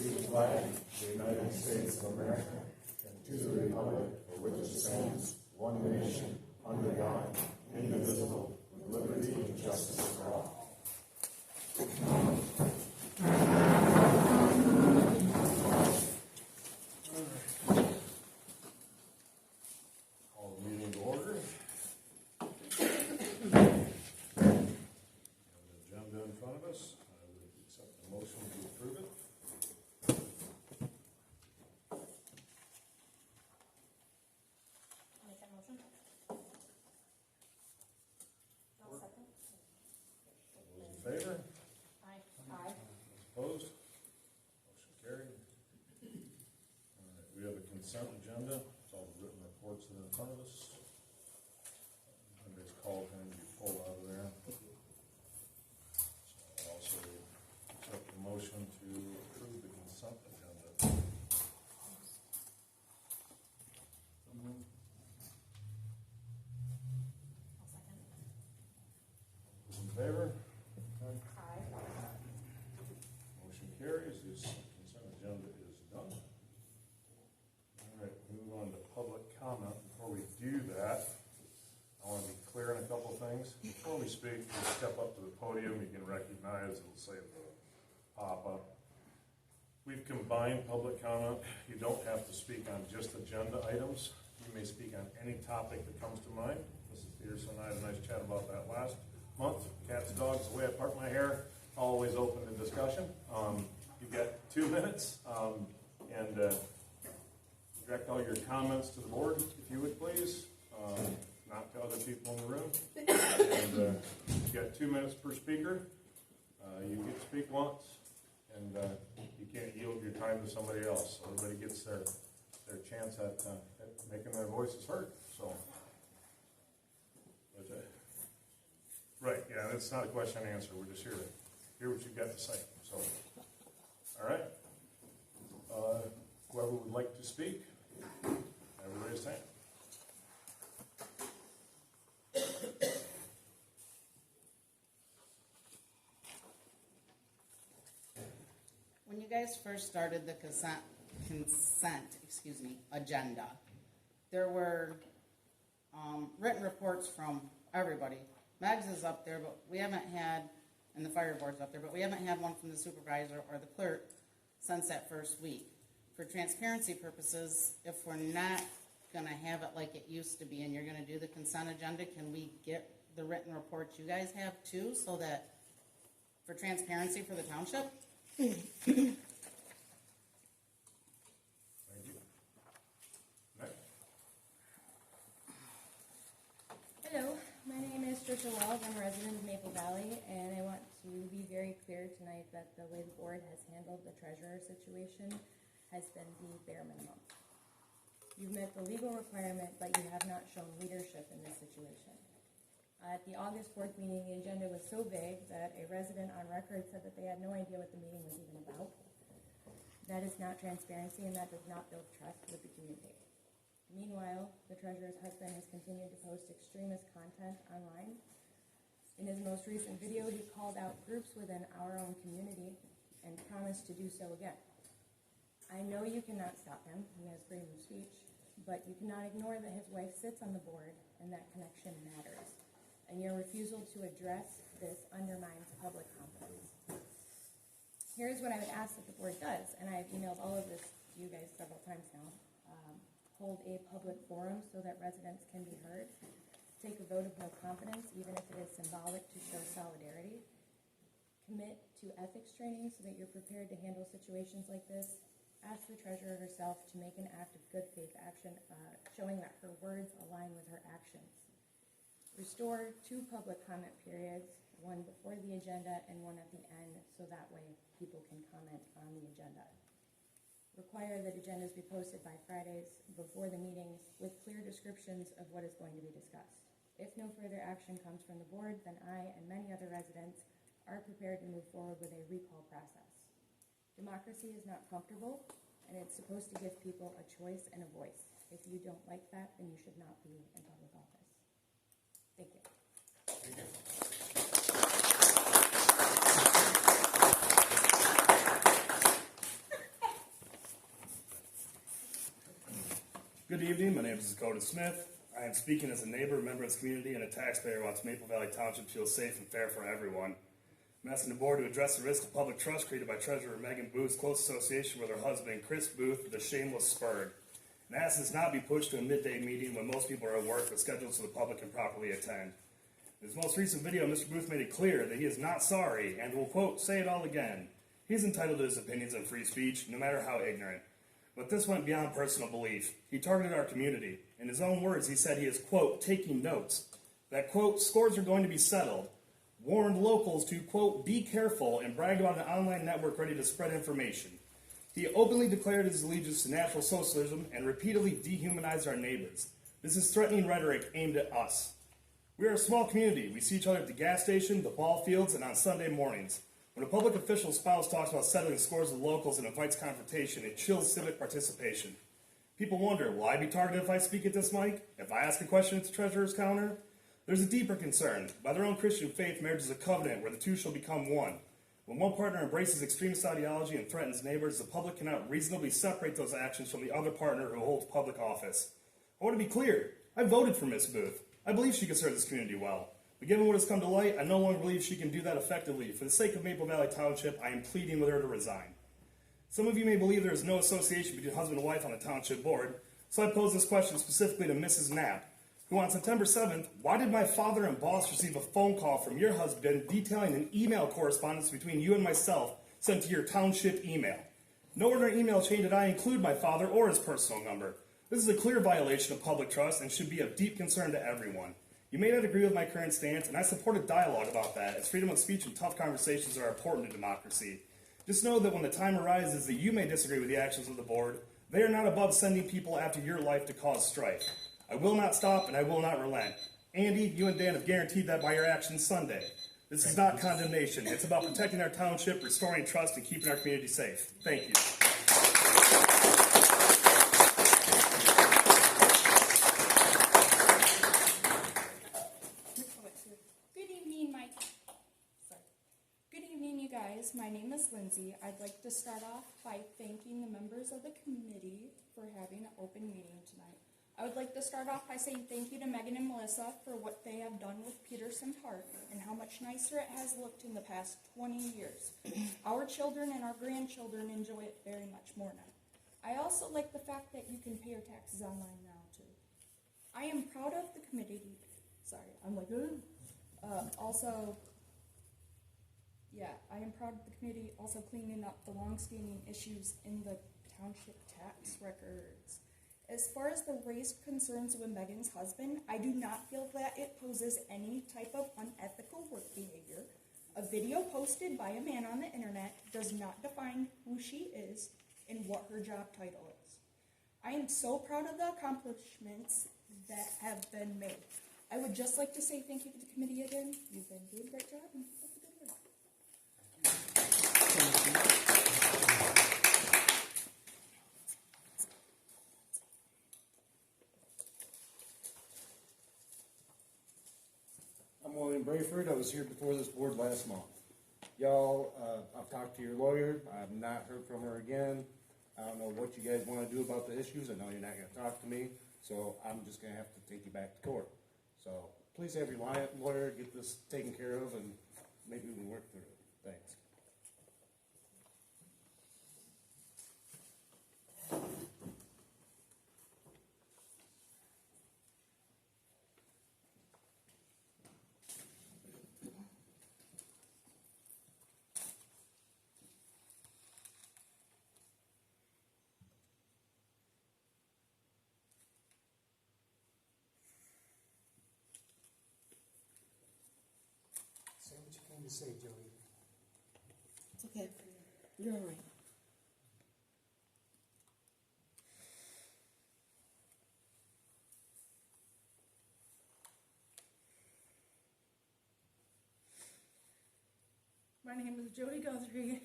to the flag of the United States of America, and to the republic for which it stands, one nation, under God, indivisible, with liberty and justice for all. Call the meeting to order. Agenda in front of us. I would accept the motion to approve it. Make that motion. I'll second. All those in favor? Aye. Opposed? Motion carried. All right, we have a consent agenda. It's all the written reports that are in front of us. Everybody's called and you pull out of there. So I'll also accept the motion to approve the consent agenda. I'll second. Those in favor? Aye. Motion carries. This consent agenda is done. All right, move on to public comment. Before we do that, I want to be clear on a couple things. Before we speak, you step up to the podium. You can recognize, it'll say the pop-up. We've combined public comment. You don't have to speak on just agenda items. You may speak on any topic that comes to mind. Mrs. Peterson and I had a nice chat about that last month. Cats, dogs, the way I part my hair, always open to discussion. You get 2 minutes, and direct all your comments to the board, if you would please, not to other people in the room. And you got 2 minutes per speaker. You get to speak once, and you can't yield your time to somebody else. So everybody gets their chance at making their voices heard. So, right, yeah, that's not a question and answer. We're just here to hear what you've got to say. So, all right. Whoever would like to speak, have a raised hand. When you guys first started the consent agenda, there were written reports from everybody. Megs is up there, but we haven't had, and the fire board's up there, but we haven't had one from the supervisor or the clerk since that first week. For transparency purposes, if we're not gonna have it like it used to be and you're gonna do the consent agenda, can we get the written reports you guys have too, so that for transparency for the township? Thank you. Next. Hello, my name is Trisha Wells. I'm a resident of Maple Valley, and I want to be very clear tonight that the way the board has handled the treasurer situation has been the bare minimum. You've met the legal requirement, but you have not shown leadership in this situation. At the August 4th meeting, the agenda was so vague that a resident on record said that they had no idea what the meeting was even about. That is not transparency, and that does not build trust with the community. Meanwhile, the treasurer's husband has continued to post extremist content online. In his most recent video, he called out groups within our own community and promised to do so again. I know you cannot stop him, he has freedom of speech, but you cannot ignore that his wife sits on the board and that connection matters. And your refusal to address this undermines public confidence. Here's what I would ask that the board does, and I've emailed all of this to you guys several times now. Hold a public forum so that residents can be heard. Take a vote of no confidence, even if it is symbolic, to show solidarity. Commit to ethics training so that you're prepared to handle situations like this. Ask the treasurer herself to make an act of good faith action, showing that her words align with her actions. Restore 2 public comment periods, one before the agenda and one at the end, so that way people can comment on the agenda. Require that agendas be posted by Fridays before the meetings with clear descriptions of what is going to be discussed. If no further action comes from the board, then I and many other residents are prepared to move forward with a recall process. Democracy is not comfortable, and it's supposed to give people a choice and a voice. If you don't like that, then you should not be in public office. Thank you. Thank you. Good evening, my name is Dakota Smith. I am speaking as a neighbor, member of this community, and a taxpayer who wants Maple Valley Township to feel safe and fair for everyone. I'm asking the board to address the risk of public trust created by Treasurer Megan Booth's close association with her husband, Chris Booth, the shameless Spurred. And ask this not be pushed to a midday meeting when most people are at work, but scheduled so the public can properly attend. In his most recent video, Mr. Booth made it clear that he is not sorry and will, quote, say it all again. He is entitled to his opinions on free speech, no matter how ignorant. But this went beyond personal belief. He targeted our community. In his own words, he said he is, quote, taking notes. That, quote, scores are going to be settled. Warned locals to, quote, be careful, and bragged about an online network ready to spread information. He openly declared his allegiance to National Socialism and repeatedly dehumanized our neighbors. This is threatening rhetoric aimed at us. We are a small community. We see each other at the gas station, the ball fields, and on Sunday mornings. When a public official's spouse talks about settling scores with locals and invites confrontation, it chills civic participation. People wonder, will I be targeted if I speak at this mic? If I ask a question at the treasurer's counter? There's a deeper concern. By their own Christian faith, marriage is a covenant where the two shall become one. When one partner embraces extremist ideology and threatens neighbors, the public cannot reasonably separate those actions from the other partner who holds public office. I want to be clear. I voted for Ms. Booth. I believe she can serve this community well. But given what has come to light, I no longer believe she can do that effectively. For the sake of Maple Valley Township, I am pleading with her to resign. Some of you may believe there is no association between husband and wife on the township board, so I pose this question specifically to Mrs. Knapp, who on September 7th, why did my father and boss receive a phone call from your husband detailing an email correspondence between you and myself sent to your township email? Nowhere in our email chain did I include my father or his personal number. This is a clear violation of public trust and should be of deep concern to everyone. You may not agree with my current stance, and I support a dialogue about that, as freedom of speech and tough conversations are important to democracy. Just know that when the time arises that you may disagree with the actions of the board, they are not above sending people after your life to cause strife. I will not stop, and I will not relent. Andy, you and Dan have guaranteed that by your actions Sunday. This is not condemnation. It's about protecting our township, restoring trust, and keeping our community safe. Thank you. My name is Lindsay. I'd like to start off by thanking the members of the committee for having an open meeting tonight. I would like to start off by saying thank you to Megan and Melissa for what they have done with Peterson Park and how much nicer it has looked in the past 20 years. Our children and our grandchildren enjoy it very much more now. I also like the fact that you can pay your taxes online now too. I am proud of the committee. I am proud of the committee also cleaning up the long-standing issues in the township tax records. As far as the raised concerns with Megan's husband, I do not feel that it poses any type of unethical work behavior. A video posted by a man on the internet does not define who she is and what her job title is. I am so proud of the accomplishments that have been made. I would just like to say thank you to the committee again. You've been doing a great job and that's a good work. I'm William Brayford. I was here before this board last month. Y'all, I've talked to your lawyer. I've not heard from her again. I don't know what you guys want to do about the issues. I know you're not going to talk to me, so I'm just going to have to take you back to court. So please have your lawyer get this taken care of, and maybe we can work through it. Thanks. Say what you came to say, Jody. It's okay. You're all right. My name is Jody Guthrie.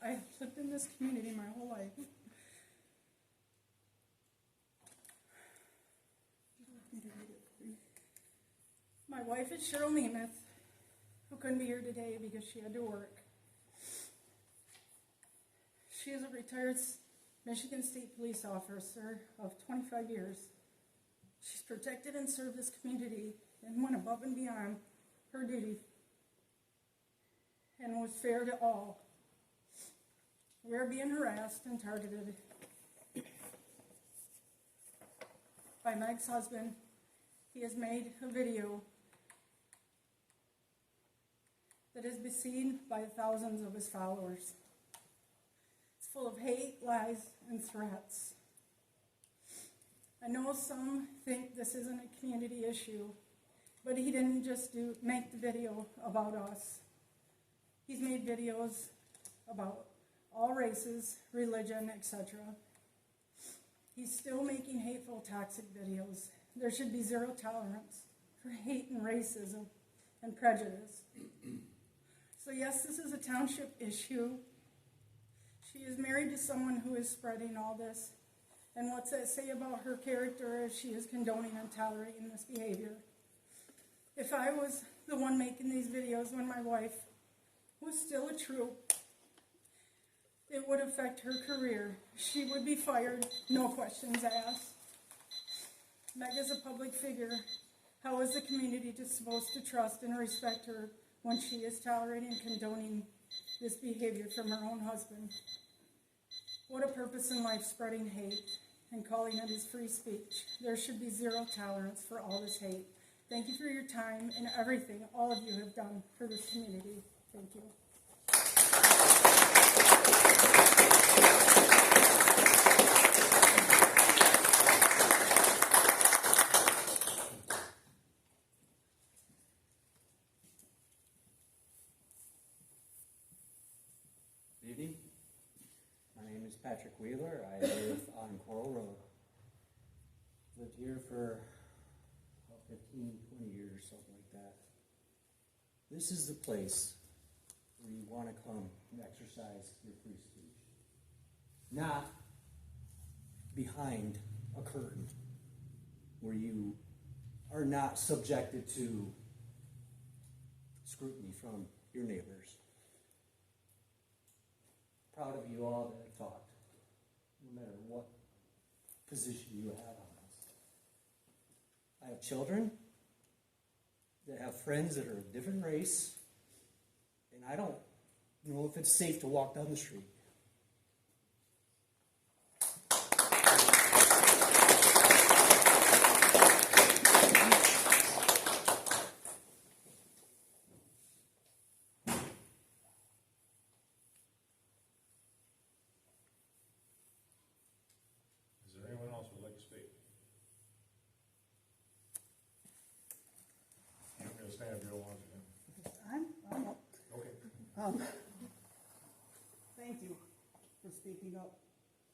I have lived in this community my whole life. My wife is Cheryl Nemeth, who couldn't be here today because she had to work. She is a retired Michigan State Police officer of 25 years. She's protected and served this community and went above and beyond her duty and was fair to all. We are being harassed and targeted by Meg's husband. He has made a video that is seen by thousands of his followers. It's full of hate, lies, and threats. I know some think this isn't a community issue, but he didn't just make the video about us. He's made videos about all races, religion, etc. He's still making hateful, toxic videos. There should be zero tolerance for hate and racism and prejudice. So yes, this is a township issue. She is married to someone who is spreading all this. And what's that say about her character if she is condoning and tolerating this behavior? If I was the one making these videos when my wife was still a troop, it would affect her career. She would be fired, no questions asked. Meg is a public figure. How is the community supposed to trust and respect her when she is tolerating and condoning this behavior from her own husband? What a purpose in life, spreading hate and calling it as free speech. There should be zero tolerance for all this hate. Thank you for your time and everything all of you have done for this community. Thank you. Good evening. My name is Patrick Wheeler. I live on Coral Road. Lived here for about 15, 20 years, something like that. This is the place where you want to come and exercise your free speech. Not behind a curtain where you are not subjected to scrutiny from your neighbors. Proud of you all that have talked, no matter what position you have on this. I have children that have friends that are a different race, and I don't know if it's safe to walk down the street. Is there anyone else who would like to speak? You don't need to stand if you don't want to. I'm up. Okay. Thank you for speaking up.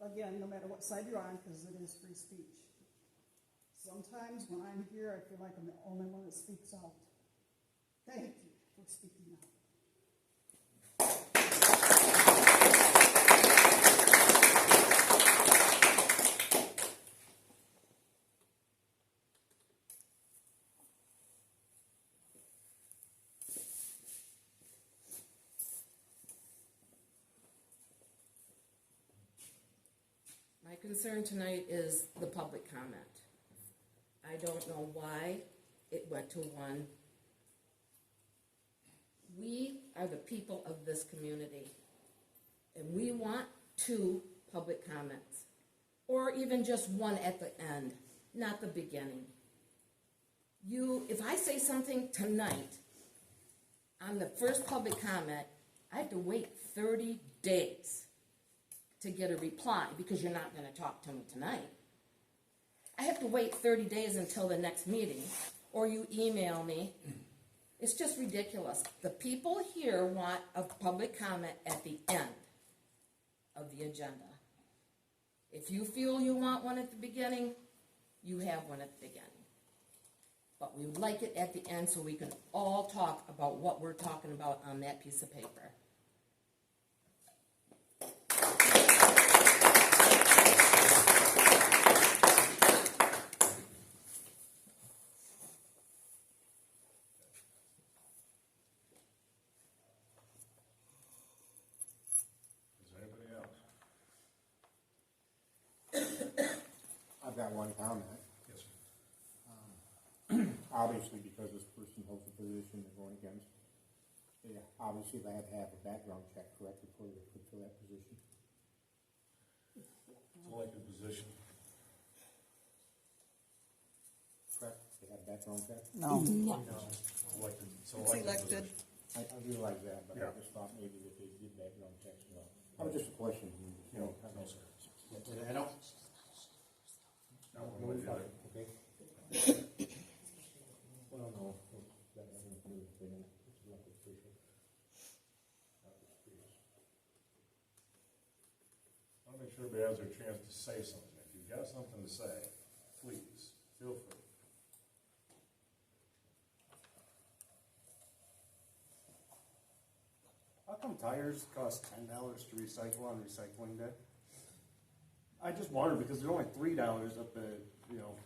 Again, no matter what side you're on, because it is free speech. Sometimes when I'm here, I feel like I'm the only one that speaks out. Thank you for speaking out. My concern tonight is the public comment. I don't know why it went to one. We are the people of this community, and we want 2 public comments, or even just one at the end, not the beginning. If I say something tonight on the first public comment, I have to wait 30 days to get a reply because you're not going to talk to me tonight. I have to wait 30 days until the next meeting, or you email me. It's just ridiculous. The people here want a public comment at the end of the agenda. If you feel you want one at the beginning, you have one at the beginning. But we would like it at the end so we can all talk about what we're talking about on that piece of paper. Is there anybody else? I've got one comment. Yes, sir. Obviously, because this person holds the position they're going against, they obviously they have to have a background check, correct, before they're put for that position. It's an elected position. Correct? They have a background check? No. Elected, it's an It's elected elected. position. I realize that, but Yeah. I just thought maybe that they did background checks as well. That was just a question, you know. No, sir. I don't. Not one way or the other. Okay. Well, no, that has nothing to do with being it's elected official. I want to make sure everybody has their chance to say something. If you've got something to say, please, feel free. How come tires cost $10 to recycle on recycling day? I just wondered because there's only $3 up at,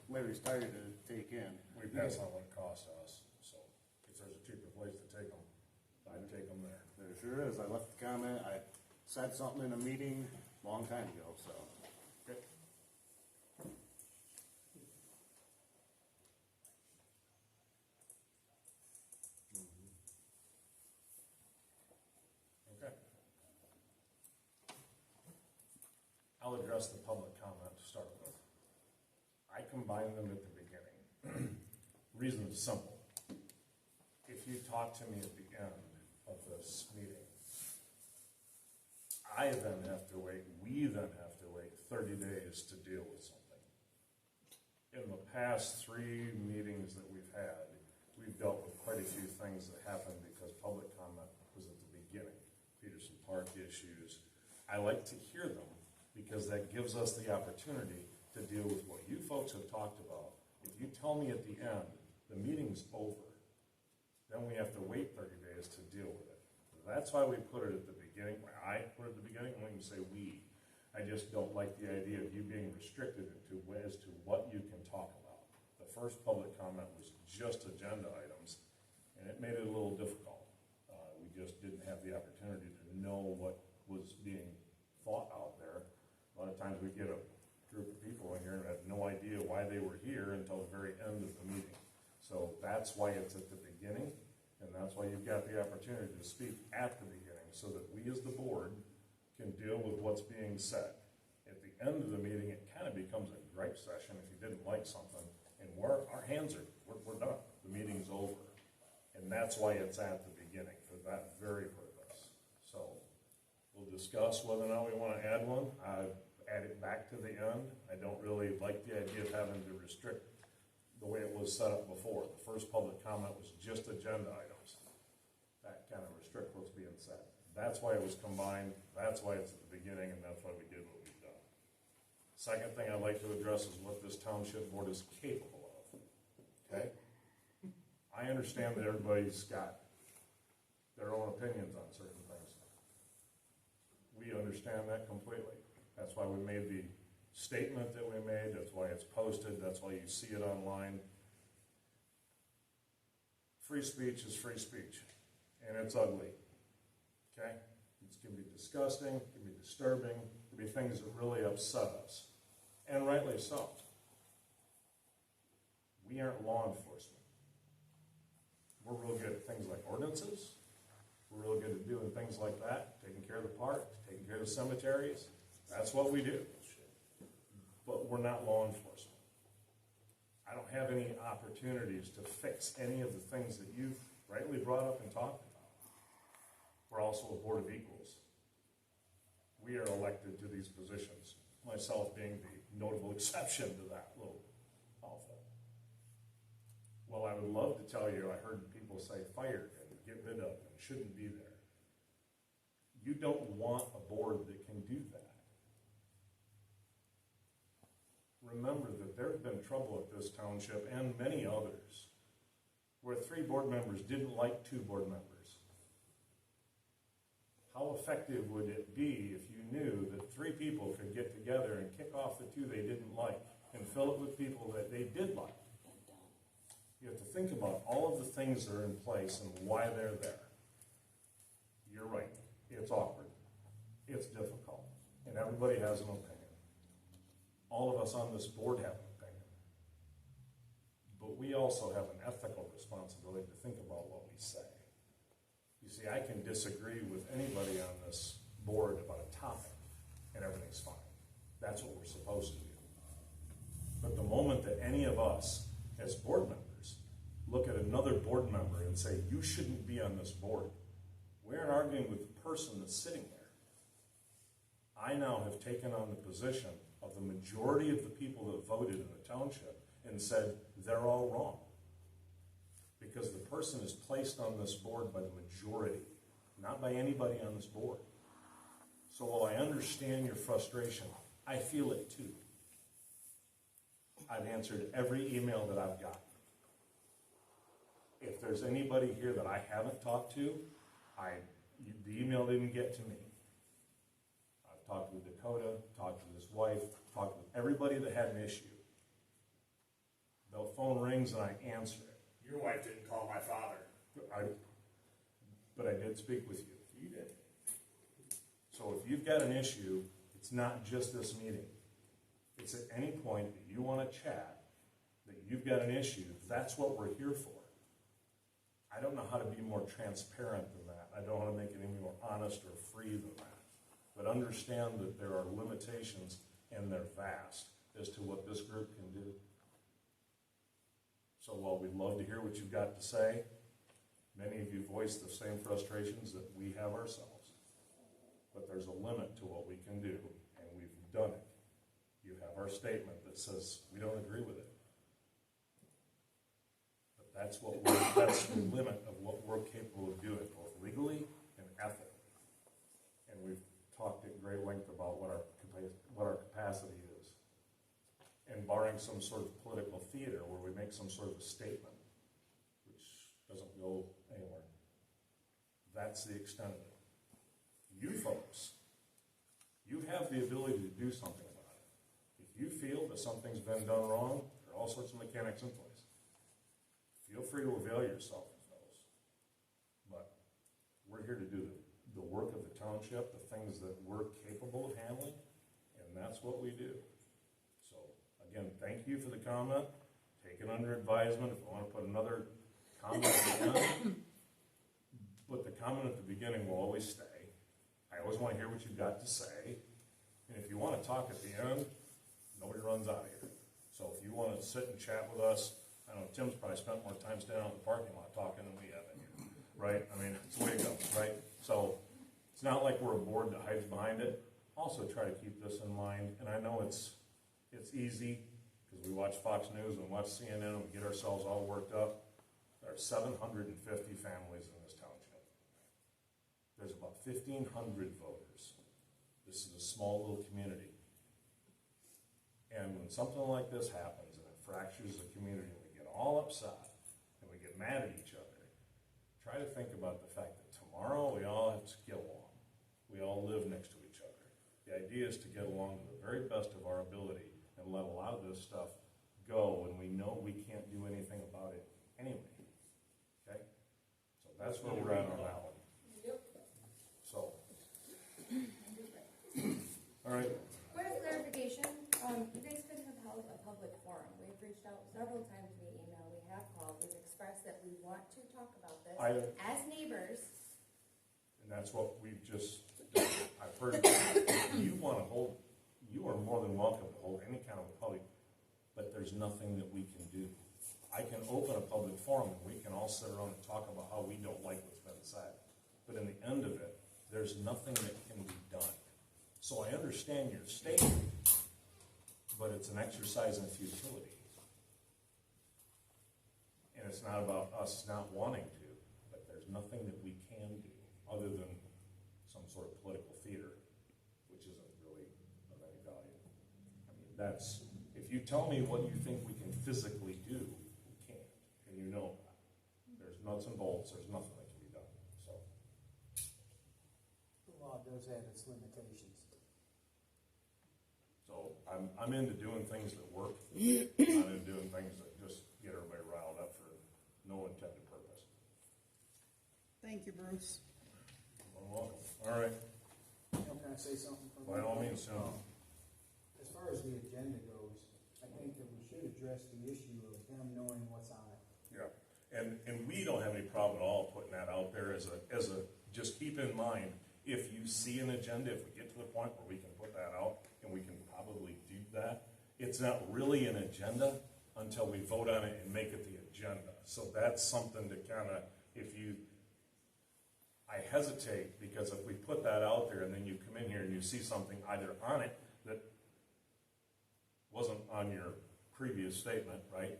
Larry's Tire to take in. We pass on what it costs us, so if there's a cheaper place to take them, I'd take them there. There sure is. I left a comment. I said something in a meeting a long time ago, so. Okay. Okay. I'll address the public comment to start with. I combine them at the beginning. Reason is simple. If you talk to me at the end of this meeting, I then have to wait, we then have to wait 30 days to deal with something. In the past 3 meetings that we've had, we've dealt with quite a few things that happened because public comment was at the beginning. Peterson Park issues. I like to hear them because that gives us the opportunity to deal with what you folks have talked about. If you tell me at the end, the meeting's over, then we have to wait 30 days to deal with it. That's why we put it at the beginning. I put it at the beginning. I don't even say we. I just don't like the idea of you being restricted as to what you can talk about. The first public comment was just agenda items, and it made it a little difficult. We just didn't have the opportunity to know what was being thought out there. A lot of times we get a group of people in here and have no idea why they were here until the very end of the meeting. So that's why it's at the beginning, and that's why you've got the opportunity to speak at the beginning, so that we as the board can deal with what's being said. At the end of the meeting, it kind of becomes a gripe session if you didn't like something, and our hands are, we're done. The meeting's over. And that's why it's at the beginning, for that very purpose. So we'll discuss whether or not we want to add one. Add it back to the end. I don't really like the idea of having to restrict the way it was set up before. The first public comment was just agenda items. That kind of restrict what's being said. That's why it was combined, that's why it's at the beginning, and that's why we did what we've done. Second thing I'd like to address is what this township board is capable of, okay? I understand that everybody's got their own opinions on certain things. We understand that completely. That's why we made the statement that we made, that's why it's posted, that's why you see it online. Free speech is free speech, and it's ugly, okay? It can be disgusting, it can be disturbing, it can be things that really upset us, and rightly so. We aren't law enforcement. We're real good at things like ordinances, we're real good at doing things like that, taking care of the park, taking care of the cemeteries, that's what we do. But we're not law enforcement. I don't have any opportunities to fix any of the things that you've rightly brought up and talked about. We're also a board of equals. We are elected to these positions, myself being the notable exception to that little outfit. Well, I would love to tell you, I heard people say fired and get rid of and shouldn't be there. You don't want a board that can do that. Remember that there's been trouble at this township and many others where 3 board members didn't like 2 board members. How effective would it be if you knew that 3 people could get together and kick off the 2 they didn't like and fill it with people that they did like? You have to think about all of the things that are in place and why they're there. You're right. It's awkward. It's difficult. And everybody has an opinion. All of us on this board have but we also have an ethical responsibility to think about what we say. You see, I can disagree with anybody on this board about a topic, and everything's fine. That's what we're supposed to do. But the moment that any of us, as board members, look at another board member and say, you shouldn't be on this board, we aren't arguing with the person that's sitting there. I now have taken on the position of the majority of the people that voted in the township and said they're all wrong. Because the person is placed on this board by the majority, not by anybody on this board. So while I understand your frustration, I feel it too. I've answered every email that I've got. If there's anybody here that I haven't talked to, the email didn't get to me. I've talked with Dakota, talked with his wife, talked with everybody that had an issue. The phone rings and I answer it. Your wife didn't call my father. But I did speak with you. You did. So if you've got an issue, it's not just this meeting. It's at any point that you want to chat, that you've got an issue, that's what we're here for. I don't know how to be more transparent than that. I don't want to make it any more honest or free than that. But understand that there are limitations, and they're vast, as to what this group can do. So while we'd love to hear what you've got to say, many of you voiced the same frustrations that we have ourselves. But there's a limit to what we can do, and we've done it. You have our statement that says we don't agree with it. But that's the limit of what we're capable of doing, both legally and ethically. And we've talked at great length about what our capacity is. And barring some sort of political theater where we make some sort of a statement, which doesn't go anywhere, that's the extent of it. You folks, you have the ability to do something about it. If you feel that something's been done wrong, there are all sorts of mechanics in place. Feel free to avail yourself of those. But we're here to do the work of the township, the things that we're capable of handling, and that's what we do. So, again, thank you for the comment. Take it under advisement. If you want to put another comment at the end, but the comment at the beginning will always stay. I always want to hear what you've got to say. And if you want to talk at the end, nobody runs out of here. So if you want to sit and chat with us, I don't know, Tim's probably spent more time standing out in the parking lot talking than we have in here, right? I mean, it's the way it goes, right? So it's not like we're a board that hides behind it. Also try to keep this in mind. And I know it's easy because we watch Fox News and watch CNN and we get ourselves all worked up. There are 750 families in this township. There's about 1,500 voters. This is a small little community. And when something like this happens and it fractures the community and we get all upset and we get mad at each other, try to think about the fact that tomorrow we all have to get along. We all live next to each other. The idea is to get along to the very best of our ability and let a lot of this stuff go when we know we can't do anything about it anyway. Okay? So that's where we're at on that one. So, all right. Point of clarification, you guys could have held a public forum. We've reached out several times via email. We have called. We've expressed that we want to talk about this as neighbors. And that's what we've just done. I've heard if you want to hold, you are more than welcome to hold any kind of a public, but there's nothing that we can do. I can open a public forum and we can all sit around and talk about how we don't like what's been said. But in the end of it, there's nothing that can be done. So I understand your statement, but it's an exercise in futility. And it's not about us not wanting to, but there's nothing that we can do other than some sort of political theater, which isn't really of any value. I mean, that's, if you tell me what you think we can physically do, we can't, and you know that. There's nuts and bolts, there's nothing that can be done, so. The law does have its limitations. So I'm into doing things that work, not into doing things that just get everybody riled up for no intended purpose. Thank you, Bruce. You're welcome. All right, Can I say something? by all means, soon. As far as the agenda goes, I think that we should address the issue of them knowing what's on it. Yeah, and we don't have any problem at all putting that out there as a, just keep in mind, if you see an agenda, if we get to the point where we can put that out, and we can probably do that, it's not really an agenda until we vote on it and make it the agenda. So that's something to kinda, I hesitate, because if we put that out there and then you come in here and you see something either on it that wasn't on your previous statement, right?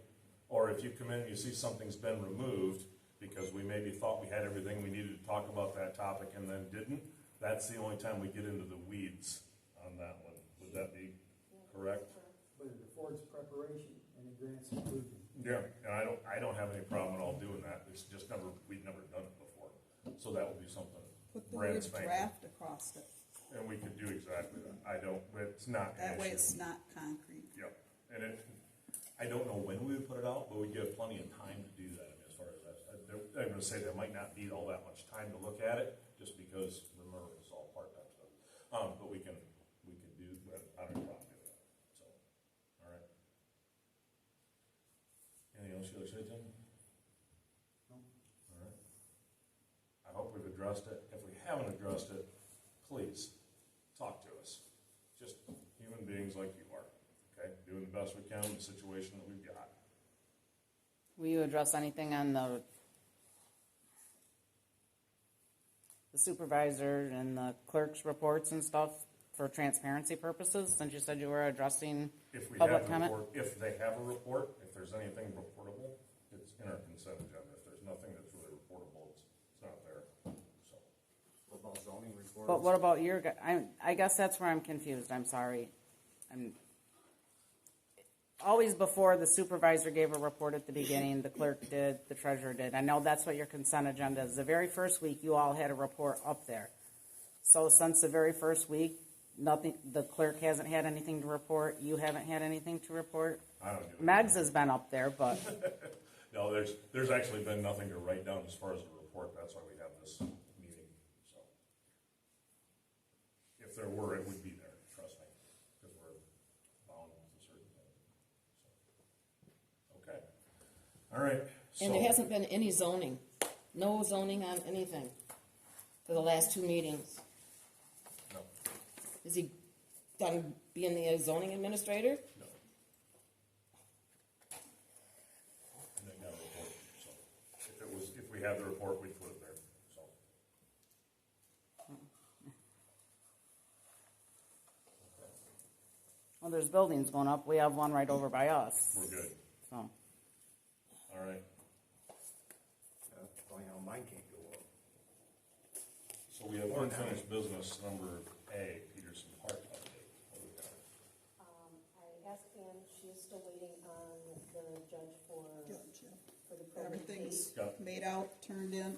Or if you come in and you see something's been removed because we maybe thought we had everything we needed to talk about that topic and then didn't, that's the only time we get into the weeds on that one. Would that be correct? But it affords preparation and it grants inclusion. Yeah, and I don't have any problem at all doing that. It's just we've never done it before. So that would be something Put the brand word spanking. draft across it. And we could do exactly that. It's not an That way issue. it's not concrete. Yep, and I don't know when we would put it out, but we give plenty of time to do that. I mean, as far as that, I'm gonna say there might not be all that much time to look at it, just because, remember, it's all part-time stuff. But we can do, I don't have a problem with that, so, all right. Anything else you want to say, Tim? No. All right. I hope we've addressed it. If we haven't addressed it, please, talk to us. Just human beings like you are, okay? Doing the best we can in the situation that we've got. Will you address anything on the supervisor and the clerk's reports and stuff for transparency purposes, since you said you were addressing If we public have a comment? report, if they have a report, if there's anything reportable, it's in our consent agenda. If there's nothing that's really reportable, it's not there, so. What about zoning reports? But what about I guess that's where I'm confused, I'm sorry. Always before, the supervisor gave a report at the beginning, the clerk did, the treasurer did. I know that's what your consent agenda is. The very first week, you all had a report up there. So since the very first week, nothing, the clerk hasn't had anything to report, you haven't had anything to report? I don't do Megs has been up there, but No, there's actually been nothing to write down as far as a report. That's why we have this meeting, so. If there were, it would be there, trust me, because we're bound to certain things. So. Okay. All right. And there hasn't been any zoning, no zoning on anything for the last 2 meetings. No, Is he done being the zoning administrator? no. And they got a report, so. If we had the report, we'd put it there, so. well, there's buildings going up. We have one right over by us. We're good. So All right. Funny how mine can't go up. So we have unfinished business number A, Peterson Park update. What do we got? I asked Ann, she is still waiting on the judge for Judge, yeah. the probate date. Everything's Got- made out, turned in,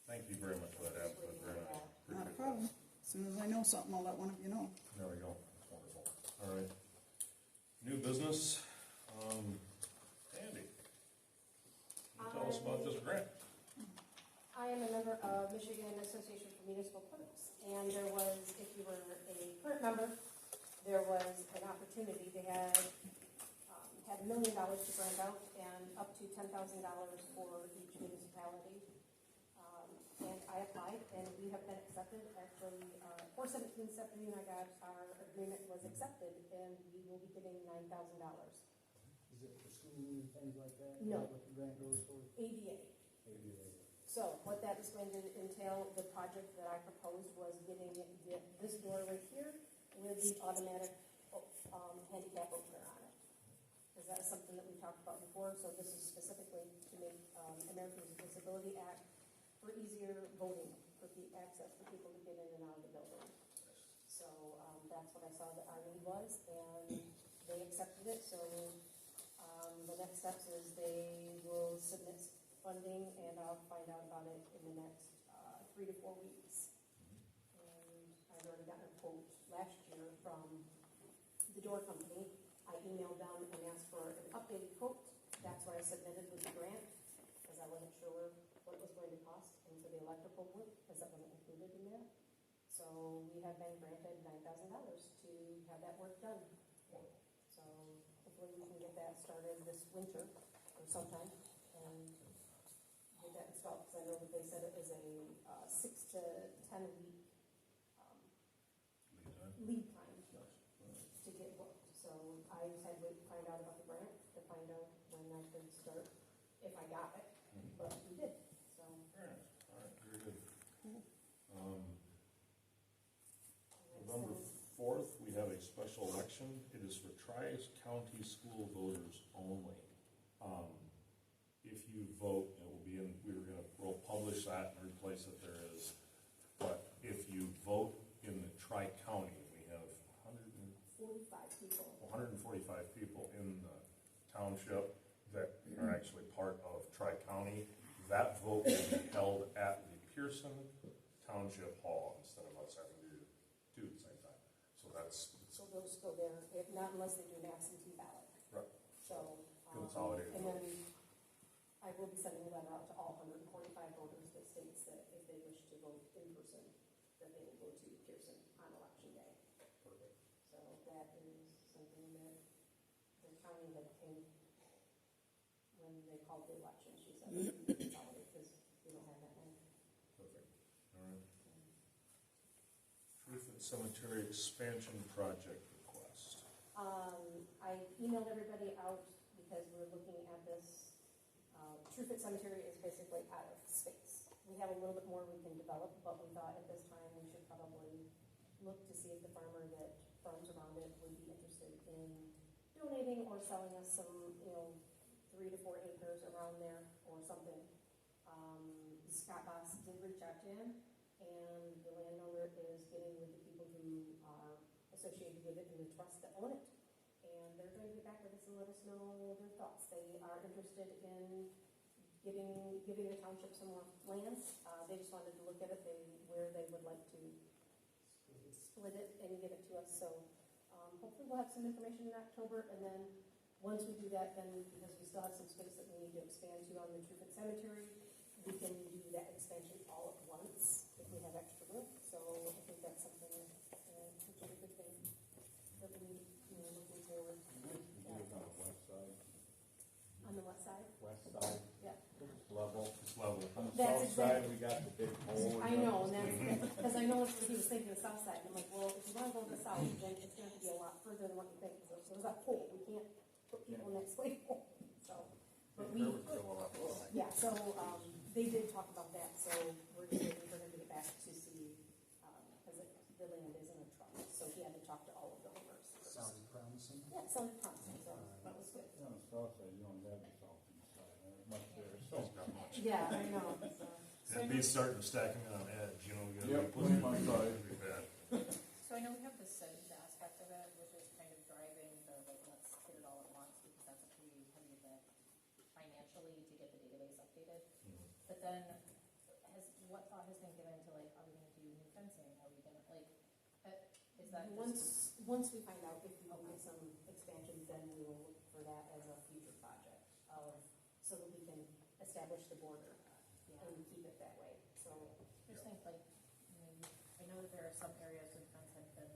Thank you very much for that input, very nice. not a problem. As soon as I know something, I'll let one of you know. There we go, that's wonderful. All right. New business, Andy. Can you tell us about this grant? I am a member of Michigan Association for Municipal Clerks, and there was, if you were a current member, there was an opportunity. They had $1 million to grant out and up to $10,000 for each municipality. And I applied, and we have been accepted. Actually, 4/17/17, our agreement was accepted, and we will be getting $9,000. Is it for school and things like that? No. Is that what the grant goes for? ADA. So what that is going to entail, the project that I proposed was getting this door right here with the automatic handicap opener on it. Because that is something that we talked about before, so this is specifically to make Americans with Disability Act for easier voting, for the access for people to get in and out of the building. So that's what I saw that our need was, and they accepted it, so the next steps is they will submit funding, and I'll find out about it in the next 3 to 4 weeks. And I've already gotten a quote last year from the door company. I emailed them and asked for an updated quote. That's what I submitted with the grant, because I wasn't sure what it was going to cost, and for the electrical work, because that wasn't included in that. So we have been granted $9,000 to have that work done. So hopefully hopefully we can get that started this winter or sometime and get that installed, because I know that they said it is a 6 to 10 week lead time to get booked. So I just had to wait to find out about the grant, to find out when I could start, if I got it, but we did, so. All right, very good. November 4th, we have a special election. It is for Tri-County school voters only. If you vote, it will be in, we'll publish that and replace it there is. But if you vote in the Tri-County, we have 145 people in the township that are actually part of Tri-County. That vote will be held at the Pearson Township Hall instead of us having to do it at the same time. So that's. So they'll just go there, if not unless they do an absentee ballot. Right. So, Consolidated. and then I will be sending a letter out to all 145 voters that states that if they wish to vote in person, that they will go to Pearson on election day. Perfect. So that is something that the county had came, when they called the election, she said, we can consolidate because we don't have that many. Perfect. All right. Truth and Cemetery Expansion Project request. I emailed everybody out because we're looking at this. Truth at Cemetery is basically out of space. We have a little bit more we can develop, but we thought at this time we should probably look to see if the farmer that farms around it would be interested in donating or selling us some, 3 to 4 acres around there or something. Scott Boss did reach out to him, and the landowner is getting with the people who are associated with it in the trust that own it. And they're going to get back with us and let us know their thoughts. They are interested in giving the township some more land. They just wanted to look at it, where they would like to split it and give it to us. So hopefully we'll have some information in October, and then once we do that, then because we still have some space that we need to expand to on the Truth at Cemetery, we can do that expansion all at once if we have extra room. So I think that's something which is a good thing that we need, looking forward. On the west side. On the west side? West side. Yeah. It's level. It's level. On the That's south side, exactly- we got the big hole. I know, and that's, because I know he was thinking the south side, and I'm like, well, if you wanna go to the south, then it's gonna have to be a lot further than what you think, because there's that hole, we can't put people next to the hole, so. But we, yeah, so, they did talk about that, so we're just waiting for him to get back to see, because the land is in a trust, so he had to talk to all of the owners. Sounded promising. Yeah, it sounded promising, so that was good. On the south side, you don't have the southeast side, there's much there, so. Yeah, I know, so. It'd be starting to stacking on edge, we gotta Yep, be pushing my it. side. It'd be bad. So I know we have the cities aspect of it, which is kind of driving the, let's hit it all at once, because that's a pretty heavy lift financially to get the database updated. But then, what thought has been given to, are we gonna do new fencing, are we gonna, is that just? Once we find out if we will get some expansion, then we will look for that as a future project so that we can establish the border and keep it that way, so. Just think I know that there are some areas where the fence had been,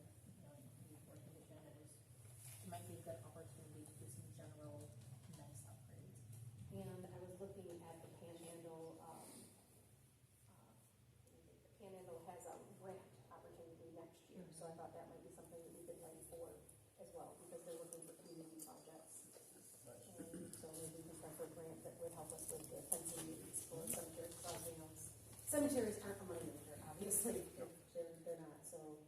in poor condition, it might be a good opportunity to do some general nice upgrades. And I was looking at the Panhandle, Panhandle has a grant opportunity next year, so I thought that might be something that we could plan for as well, because they're looking for community projects. And so maybe we can apply for a grant that would help us with the fencing needs for cemetery crossings. Cemeteries aren't a money maker, obviously, they're not, so,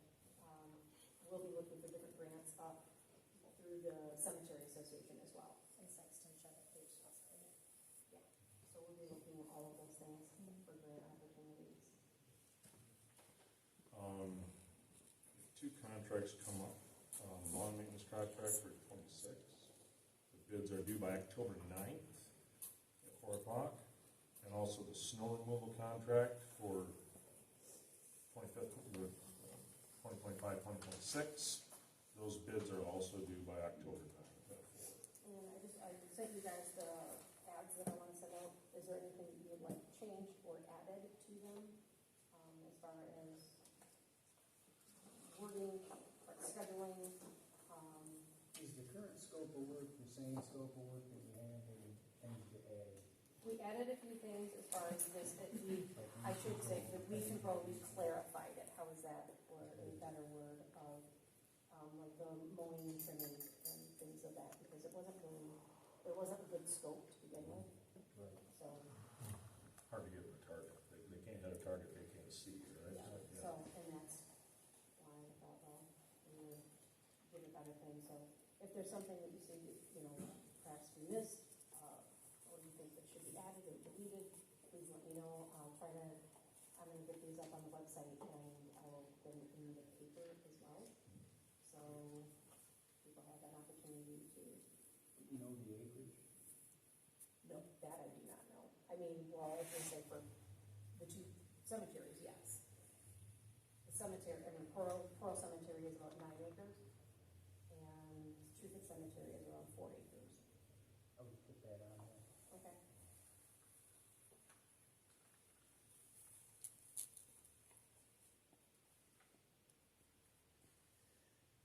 we'll be looking for different grants up through the cemetery association as well. And Sexton Shed at Page West. Yeah, so we'll be looking at all of those things for grant opportunities. Two contracts come up, lawn maintenance contract for 26. The bids are due by October 9th at 4 o'clock. And also the snow removal contract for 2025, 2026. Those bids are also due by October 9th at 4. And I sent you guys the ads that I want to send out. Is there anything that you would like changed or added to them as far as wording, like scheduling? Is the current scope of work the same scope of work that you had, or things you added? We added a few things as far as this, I should say, the weed control, we clarified it, how is that, or a better word of, like the mowing and trimming and things of that, because it wasn't a good scope to begin with, Right. so, Hard to get them a target. They can't hit a target they can't see, right? yeah, so, and that's why I thought, well, we would give a better thing, so if there's something that you see, you know, perhaps we missed, or you think that should be added or deleted, please let me know. I'm gonna get these up on the website, and I will put them in the paper as well, so people have that opportunity to. You know the acreage? No, that I do not know. I mean, well, I can say for the two cemeteries, yes. The cemetery, I mean, Pearl Cemetery is about 9 acres, and Truth Cemetery is around 4 acres. I would put that on there. Okay.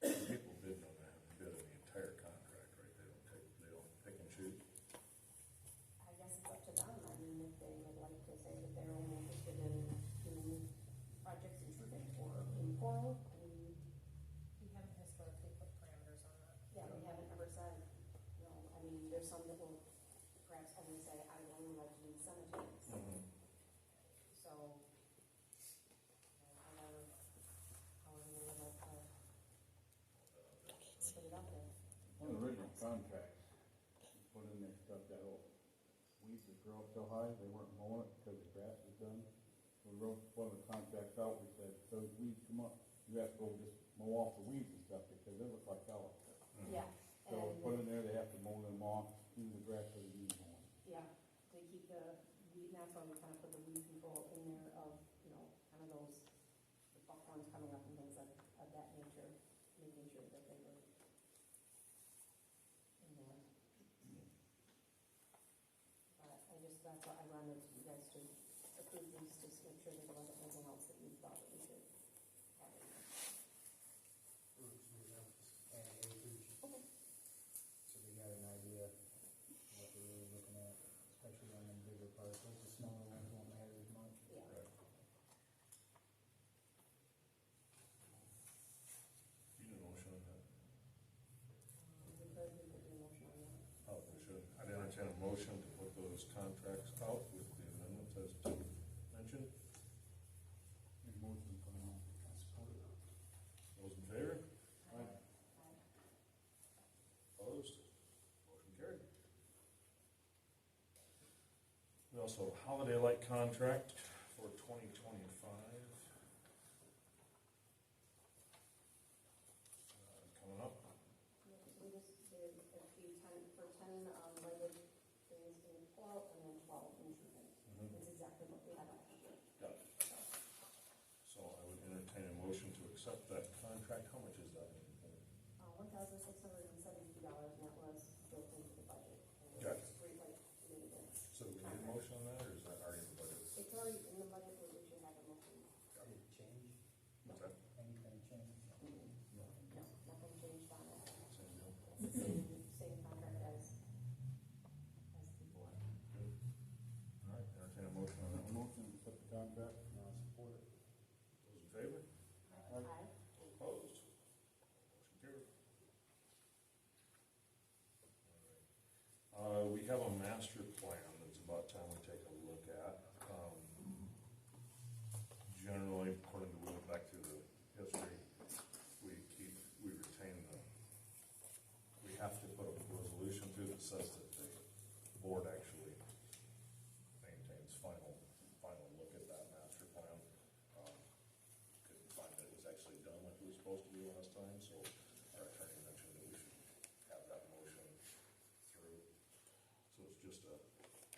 People bid on that, bid on the entire contract, right? They don't pick and choose. I guess it's up to them. I mean, if they would like to say that they're only interested in doing projects in Truth or in Coral, I mean, We haven't historically put parameters on that. yeah, we haven't ever said, no. I mean, there's some that will perhaps only say, I would only like to do cemeteries. So, however they would like to put it out there. One of the original contracts, put in there stuff that weeds would grow up so high, they weren't mowing it because the grass was done. We wrote one of the contracts out, we said, those weeds come up, you have to go just mow off the weeds and stuff because they look like hell up there. Yeah, So and, put in there, they have to mow them off, do the grass or the weeds mowing. yeah, they keep the weed, and that's why we kind of put the weed control in there of, you know, kind of those, the buckhorns coming up and things of that nature, making sure that they were in there. But that's why I wanted you guys to approve these, just to make sure that there wasn't anything else that you thought that we should have in there. Add acreage, Okay. so they got an idea what they're really looking at, especially on them bigger parcels. The smaller ones won't matter as much. Yeah. Right. You need a motion on that? We could do a motion on that. Oh, we should. I'd entertain a motion to put those contracts out with the amendments as mentioned. Make motion to put them on. I support it. Those in favor? Aye. Opposed? Motion carried. We also have a holiday light contract for 2025. Coming up. Yeah, so we just did a few for 10 lighted things in Coral and then 12 in Truman. It's exactly what we had last year. Got it. So I would entertain a motion to accept that contract. How much is that? $1,672, and that was built into the budget. Got it. Street light maintenance. So do we need a motion on that, or is that already in the budget? It's already in the budget, but we should have a motion. Did it change? What's that? Anything change? No, nothing changed on it. Same deal? Same contract as before. Good. All right, entertain a motion on that one. Motion to put the contract. No, I support it. Those in favor? Aye. Opposed? Motion carried. All right. We have a master plan that's about time we take a look at. Generally, according to, we went back through the history, we retain we have to put a resolution through that says that the board actually maintains final look at that master plan. Couldn't find that it was actually done like it was supposed to be last time, so our attorney mentioned that we should have that motion through. So it's just a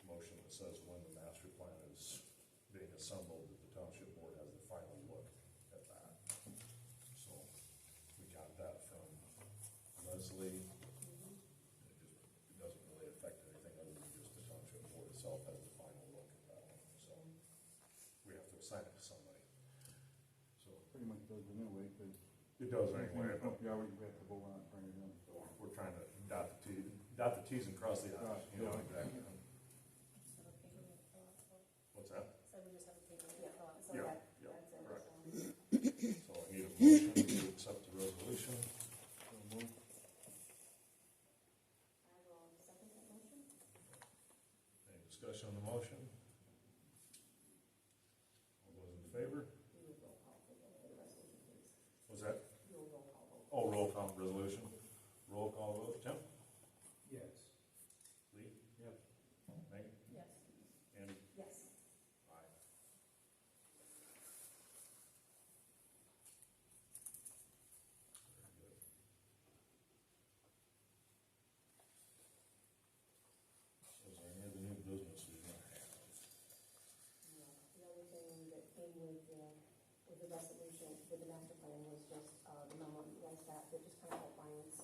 motion that says when the master plan is being assembled, that the township board has the final look at that. So we got that from Leslie. It doesn't really affect anything other than just the township board itself has the final look at that one. So we have to assign it to somebody. So Pretty much does it anyway, because. it does anyway, but Yeah, we have to go on and bring it in, so. we're trying to dot the Ts and cross the Is, you know, exactly. Instead of paper, we fill out, so, What's that? so we just have a paper, we fill out. So Yeah, that, yeah, that's it. correct. So. So I need a motion to accept the resolution. I will second that motion. Any discussion on the motion? All those in favor? Do a roll call for the resolution, please. What's that? Do a roll call vote. Oh, roll call resolution. Roll call vote. Tim? Yes. Lee? Yes. Meg? Yes. Andy? Yes. Aye. Very good. So is there any other new business we want to have? No, the only thing that came with the resolution, with the master plan was just, the memo you guys got, that just kind of outlines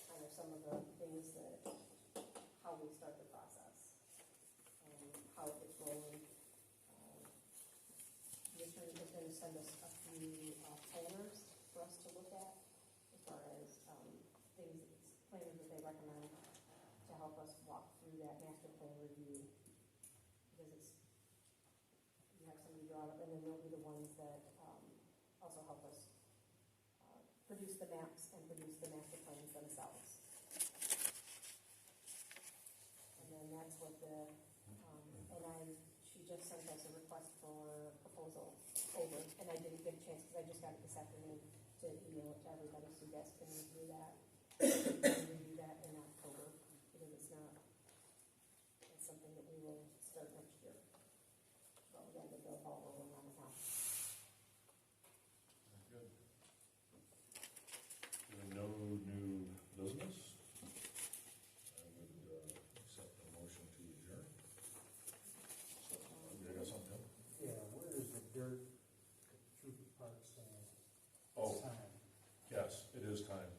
kind of some of the things that, how we start the process, and how it gets rolling. The attorney is going to send us a few planners for us to look at, as far as things, planners that they recommend to help us walk through that master plan review. Because it's, you have somebody draw it up, and then they'll be the ones that also help us produce the maps and produce the master plans themselves. And then that's what the, she just sent us a request for proposal over, and I didn't get a chance, because I just got it this afternoon, to email it to everybody, so you guys can review that. Review that in October, because it's not, it's something that we will start next year. Well, we gotta get the ball rolling on it now. Very good. There are no new business. I would accept the motion to adjourn. So, you got something? Yeah, where is the dirt at Trooper Park stand? Oh. It's time. Yes, it is time.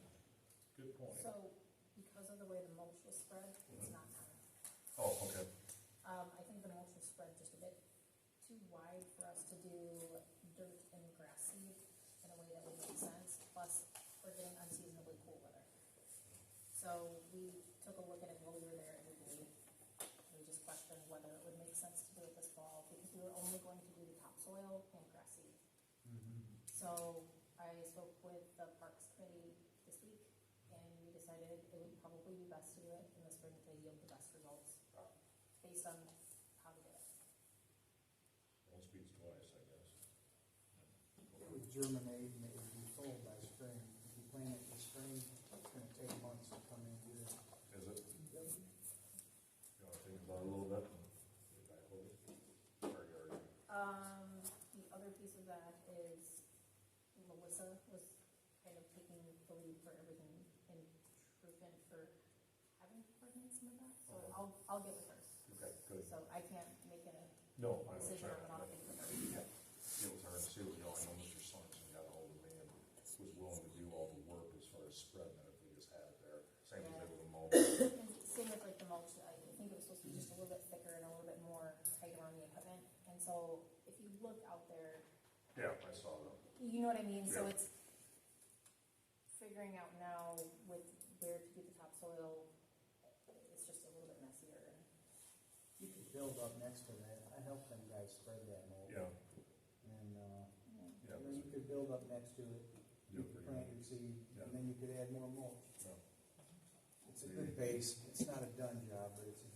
Good point. So, because of the way the mulch was spread, it's not time. Oh, okay. I think the mulch was spread just a bit too wide for us to do dirt and grass seed in a way that would make sense, plus we're getting unseasonably cool weather. So we took a look at it while we were there in Italy. We just questioned whether it would make sense to do it this fall, because we were only going to do the topsoil and grass seed. So I spoke with the Parks Committee this week, and we decided it would probably be best to do it in the spring to yield the best results based on how to do it. Once beats twice, I guess. It would germinate and it would be full by spring. If you plant it in the spring, it's gonna take months to come in here. Is it? You want to think about it a little bit? Get back with it? Or you already- The other piece of that is Melissa was kind of taking the lead for everything in Trufen for having coordinates some of that, so I'll get with her. Okay, good. So I can't make a No, I know, decision sorry. on it, I'll get with her. Yeah. Get with her and see what, you know, I know Mr. Sorensen got hold of me and was willing to do all the work as far as spreading it if we just had it there. Same as they with the mold. And same with like the mulch, I think it was supposed to be just a little bit thicker and a little bit more tight around the equipment, and so if you look out there, Yeah, I saw that. you know what I mean, so Yeah. it's figuring out now with where to do the topsoil, it's just a little bit messier. You could build up next to that. I helped them guys spread that mold. Yeah. And, Yeah. you know, you could build up next to it, you could plant your seed, Yeah. and then you could add more mulch. Yeah. It's a good base. It's not a done job, but it's a